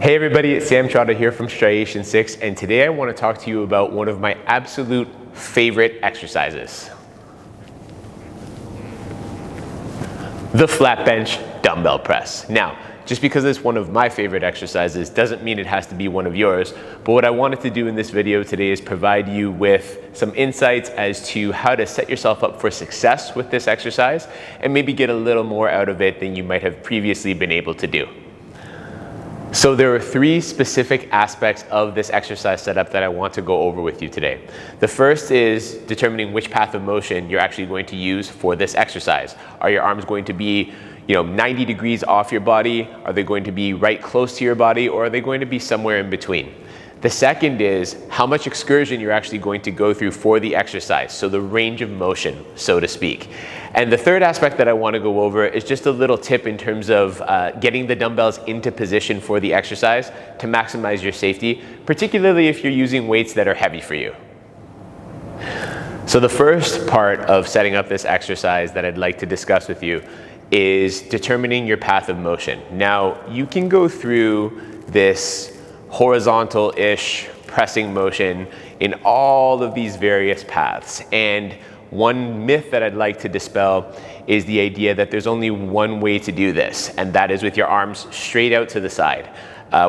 Hey everybody, it's Sam Trotta here from Striation 6, and today I want to talk to you about one of my absolute favorite exercises. The Flat Bench Dumbbell Press. Now, just because it's one of my favorite exercises doesn't mean it has to be one of yours, but what I wanted to do in this video today is provide you with some insights as to how to set yourself up for success with this exercise and maybe get a little more out of it than you might have previously been able to do. So there are three specific aspects of this exercise setup that I want to go over with you today. The first is determining which path of motion you're actually going to use for this exercise. Are your arms going to be 90 degrees off your body? Are they going to be right close to your body? Or are they going to be somewhere in between? The second is how much excursion you're actually going to go through for the exercise, so the range of motion, so to speak. And the third aspect that I want to go over is just a little tip in terms of getting the dumbbells into position for the exercise to maximize your safety, particularly if you're using weights that are heavy for you. So the first part of setting up this exercise that I'd like to discuss with you is determining your path of motion. Now, you can go through this horizontal-ish pressing motion in all of these various paths. And one myth that I'd like to dispel is the idea that there's only one way to do this, and that is with your arms straight out to the side.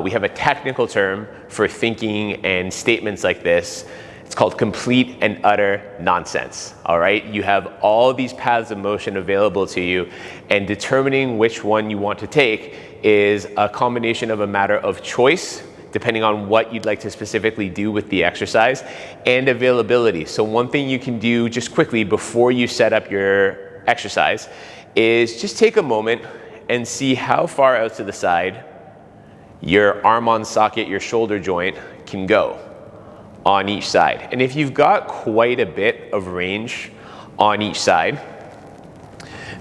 We have a technical term for thinking and statements like this. It's called complete and utter nonsense, all right? You have all these paths of motion available to you, and determining which one you want to take is a combination of a matter of choice, depending on what you'd like to specifically do with the exercise, and availability. So one thing you can do just quickly before you set up your exercise is just take a moment and see how far out to the side your arm on socket, your shoulder joint can go on each side. And if you've got quite a bit of range on each side,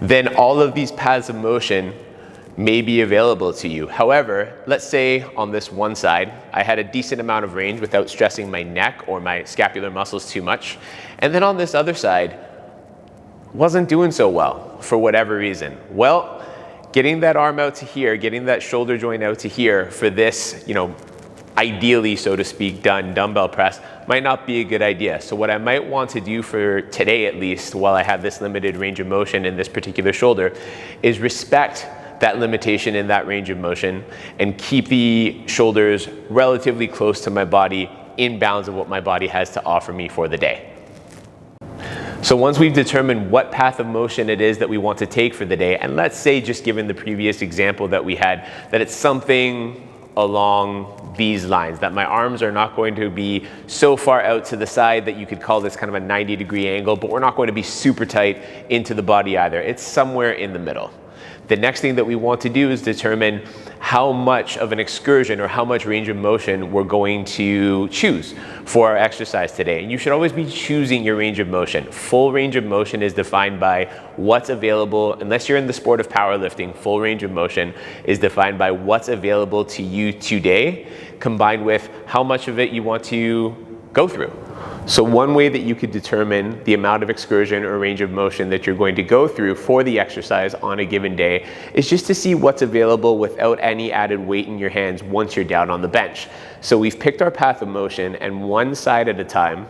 then all of these paths of motion may be available to you. However, let's say on this one side, I had a decent amount of range without stressing my neck or my scapular muscles too much. And then on this other side, wasn't doing so well for whatever reason. Well, getting that arm out to here, getting that shoulder joint out to here for this, ideally, so to speak, done dumbbell press might not be a good idea. So what I might want to do for today, at least, while I have this limited range of motion in this particular shoulder, is respect that limitation in that range of motion and keep the shoulders relatively close to my body, in bounds of what my body has to offer me for the day. So once we've determined what path of motion it is that we want to take for the day, and let's say, just given the previous example that we had, that it's something along these lines, that my arms are not going to be so far out to the side that you could call this kind of a 90-degree angle, but we're not going to be super tight into the body either. It's somewhere in the middle. The next thing that we want to do is determine how much of an excursion or how much range of motion we're going to choose for our exercise today. And you should always be choosing your range of motion. Full range of motion is defined by what's available, unless you're in the sport of powerlifting. Full range of motion is defined by what's available to you today, combined with how much of it you want to go through. So one way that you could determine the amount of excursion or range of motion that you're going to go through for the exercise on a given day is just to see what's available without any added weight in your hands once you're down on the bench. So we've picked our path of motion, and one side at a time,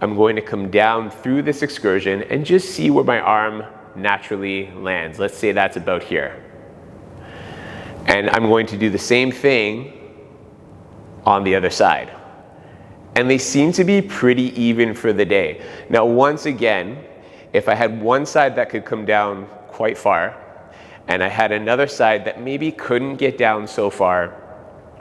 I'm going to come down through this excursion and just see where my arm naturally lands. Let's say that's about here. And I'm going to do the same thing on the other side. And they seem to be pretty even for the day. Now, once again, if I had one side that could come down quite far, and I had another side that maybe couldn't get down so far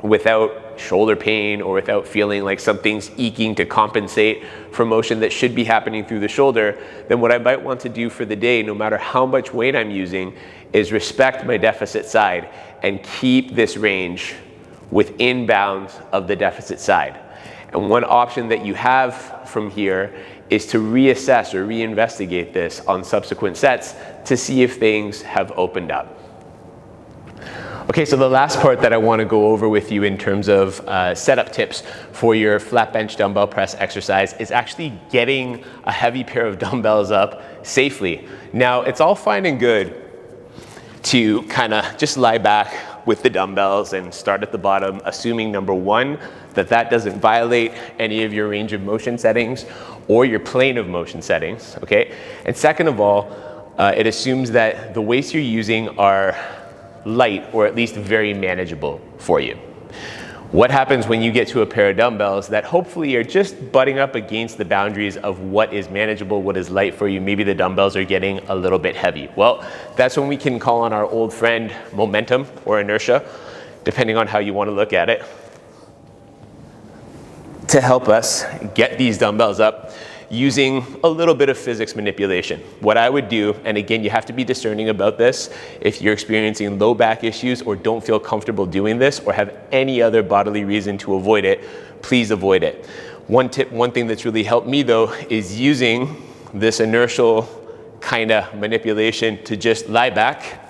without shoulder pain or without feeling like something's eking to compensate for motion that should be happening through the shoulder, then what I might want to do for the day, no matter how much weight I'm using, is respect my deficit side and keep this range within bounds of the deficit side. And one option that you have from here is to reassess or reinvestigate this on subsequent sets to see if things have opened up. Okay, so the last part that I want to go over with you in terms of setup tips for your flat bench dumbbell press exercise is actually getting a heavy pair of dumbbells up safely. Now, it's all fine and good to kind of just lie back with the dumbbells and start at the bottom, assuming number one, that doesn't violate any of your range of motion settings or your plane of motion settings, okay? And second of all, it assumes that the weights you're using are light or at least very manageable for you. What happens when you get to a pair of dumbbells that hopefully are just butting up against the boundaries of what is manageable, what is light for you? Maybe the dumbbells are getting a little bit heavy. Well, that's when we can call on our old friend momentum or inertia, depending on how you want to look at it, to help us get these dumbbells up using a little bit of physics manipulation. What I would do, and again, you have to be discerning about this, if you're experiencing low back issues or don't feel comfortable doing this or have any other bodily reason to avoid it, please avoid it. One thing that's really helped me though is using this inertial kind of manipulation to just lie back,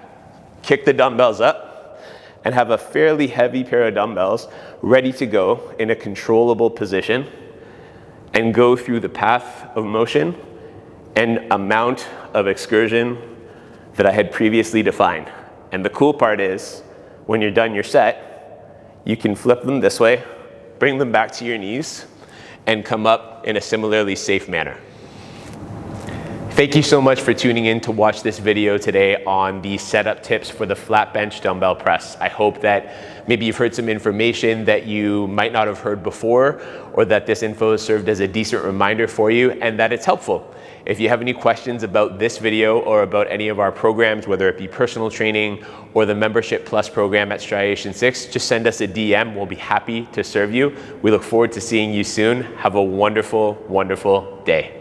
kick the dumbbells up, and have a fairly heavy pair of dumbbells ready to go in a controllable position and go through the path of motion and amount of excursion that I had previously defined. And the cool part is, when you're done your set, you can flip them this way, bring them back to your knees, and come up in a similarly safe manner. Thank you so much for tuning in to watch this video today on the setup tips for the flat bench dumbbell press. I hope that maybe you've heard some information that you might not have heard before, or that this info has served as a decent reminder for you and that it's helpful. If you have any questions about this video or about any of our programs, whether it be personal training or the Membership Plus program at Striation 6, just send us a DM. We'll be happy to serve you. We look forward to seeing you soon. Have a wonderful, wonderful day.